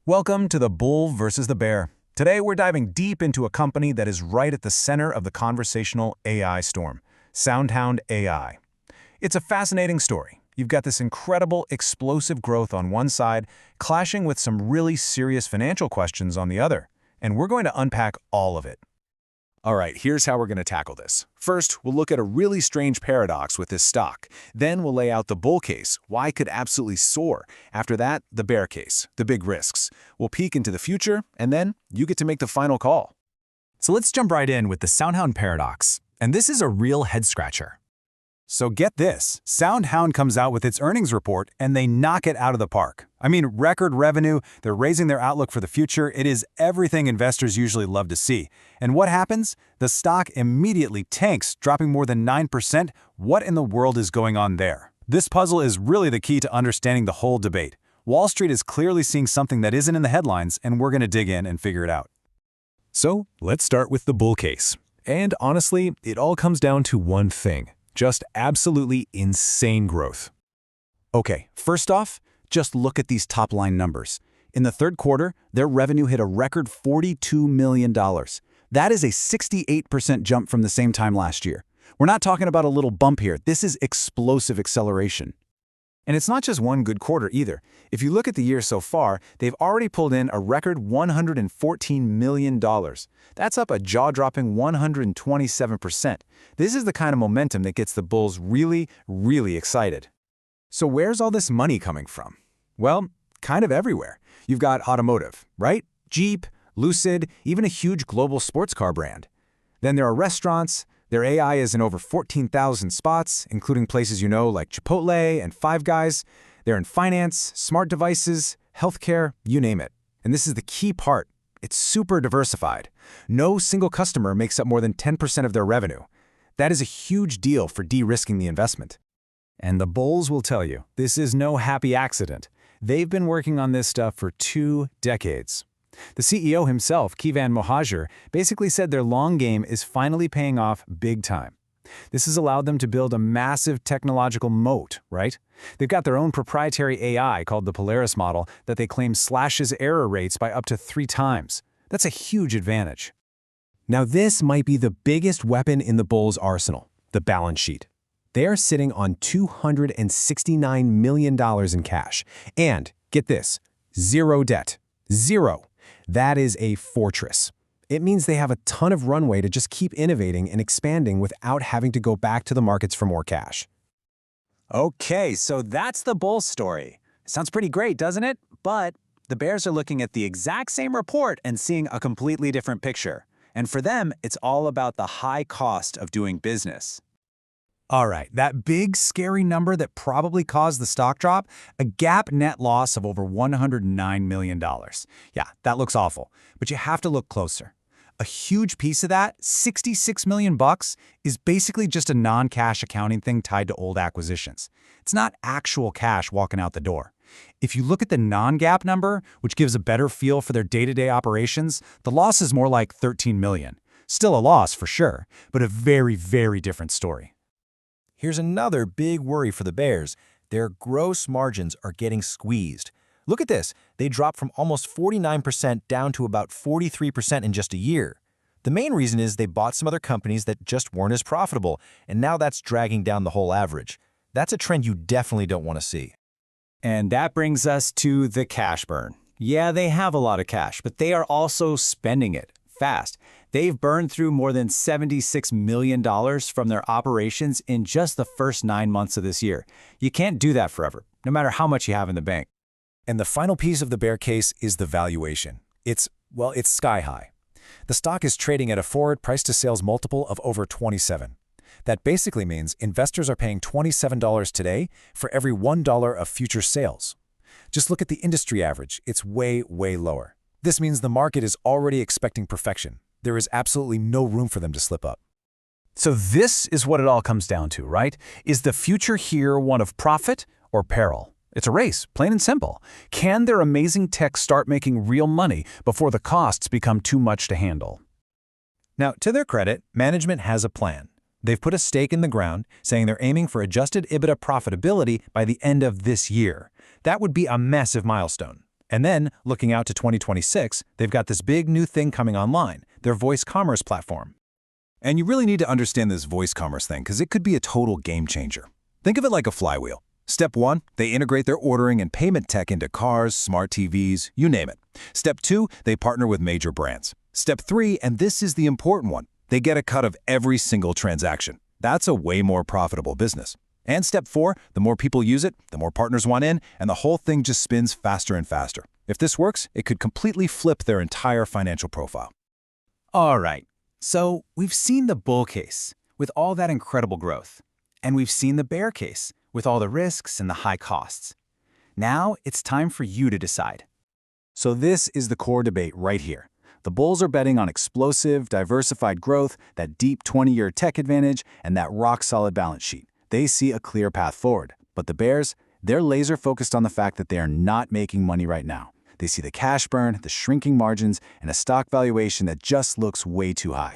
Welcome to the bull versus the bear. Today we're diving deep into a company that is right at the center of the conversational AI storm, SoundHound AI. It's a fascinating story. You've got this incredible, explosive growth on one side, clashing with some really serious financial questions on the other, and we're going to unpack all of it. All right, here's how we're going to tackle this. First, we'll look at a really strange paradox with this stock. Then we'll lay out the bull case, why it could absolutely soar. After that, the bear case, the big risks. We'll peek into the future, and then you get to make the final call. So let's jump right in with the SoundHound paradox. And this is a real head-scratcher. So get this, SoundHound comes out with its earnings report and they knock it out of the park. I mean, record revenue, they're raising their outlook for the future. It is everything investors usually love to see. And what happens? The stock immediately tanks, dropping more than 9%. What in the world is going on there? This puzzle is really the key to understanding the whole debate. Wall Street is clearly seeing something that isn't in the headlines, and we're going to dig in and figure it out. So let's start with the bull case. And honestly, it all comes down to one thing. Just absolutely insane growth. Okay, first off, just look at these top-line numbers. In the third quarter, their revenue hit a record $42 million. That is a 68% jump from the same time last year. We're not talking about a little bump here. This is explosive acceleration. And it's not just one good quarter either. If you look at the year so far, they've already pulled in a record $114 million. That's up a jaw-dropping 127%. This is the kind of momentum that gets the bulls really, really excited. So where's all this money coming from? Well, kind of everywhere. You've got automotive, right? Jeep, Lucid, even a huge global sports car brand. Then there are restaurants. Their AI is in over 14,000 spots, including places you know like Chipotle and Five Guys. They're in finance, smart devices, healthcare, you name it. And this is the key part. It's super diversified. No single customer makes up more than 10% of their revenue. That is a huge deal for de-risking the investment. And the bulls will tell you, this is no happy accident. They've been working on this stuff for 2 decades. The CEO himself, Kivan Mohajer, basically said their long game is finally paying off big time. This has allowed them to build a massive technological moat, right? They've got their own proprietary AI called the Polaris model that they claim slashes error rates by up to 3 times. That's a huge advantage. Now this might be the biggest weapon in the bulls' arsenal, the balance sheet. They are sitting on $269 million in cash. And, get this, 0 debt. 0. That is a fortress. It means they have a ton of runway to just keep innovating and expanding without having to go back to the markets for more cash. Okay, so that's the bull story. Sounds pretty great, doesn't it? But the bears are looking at the exact same report and seeing a completely different picture. And for them, it's all about the high cost of doing business. All right, that big, scary number that probably caused the stock drop, a GAAP net loss of over $109 million. Yeah, that looks awful, but you have to look closer. A huge piece of that, $66 million, is basically just a non-cash accounting thing tied to old acquisitions. It's not actual cash walking out the door. If you look at the non-GAAP number, which gives a better feel for their day-to-day operations, the loss is more like $13 million. Still a loss for sure, but a very, very different story. Here's another big worry for the bears. Their gross margins are getting squeezed. Look at this. They dropped from almost 49% down to about 43% in just a year. The main reason is they bought some other companies that just weren't as profitable, and now that's dragging down the whole average. That's a trend you definitely don't want to see. And that brings us to the cash burn. Yeah, they have a lot of cash, but they are also spending it fast. They've burned through more than $76 million from their operations in just the first 9 months of this year. You can't do that forever, no matter how much you have in the bank. And the final piece of the bear case is the valuation. It's sky high. The stock is trading at a forward price-to-sales multiple of over 27. That basically means investors are paying $27 today for every $1 of future sales. Just look at the industry average. It's way, way lower. This means the market is already expecting perfection. There is absolutely no room for them to slip up. So this is what it all comes down to, right? Is the future here one of profit or peril? It's a race, plain and simple. Can their amazing tech start making real money before the costs become too much to handle? Now, to their credit, management has a plan. They've put a stake in the ground, saying they're aiming for adjusted EBITDA profitability by the end of this year. That would be a massive milestone. And then, looking out to 2026, they've got this big new thing coming online, their voice commerce platform. And you really need to understand this voice commerce thing because it could be a total game changer. Think of it like a flywheel. Step 1, they integrate their ordering and payment tech into cars, smart TVs, you name it. Step 2, they partner with major brands. Step 3, and this is the important one, they get a cut of every single transaction. That's a way more profitable business. And step 4, the more people use it, the more partners want in, and the whole thing just spins faster and faster. If this works, it could completely flip their entire financial profile. All right, so we've seen the bull case with all that incredible growth, and we've seen the bear case with all the risks and the high costs. Now it's time for you to decide. So this is the core debate right here. The bulls are betting on explosive, diversified growth, that deep 20-year tech advantage, and that rock-solid balance sheet. They see a clear path forward. But the bears, they're laser-focused on the fact that they are not making money right now. They see the cash burn, the shrinking margins, and a stock valuation that just looks way too high.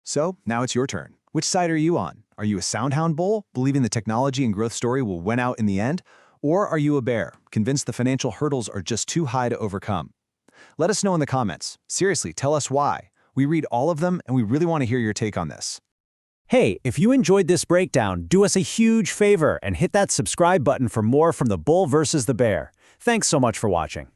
So, now it's your turn. Which side are you on? Are you a SoundHound bull, believing the technology and growth story will win out in the end? Or are you a bear, convinced the financial hurdles are just too high to overcome? Let us know in the comments. Seriously, tell us why. We read all of them, and we really want to hear your take on this. Hey, if you enjoyed this breakdown, do us a huge favor and hit that subscribe button for more from the bull versus the bear. Thanks so much for watching.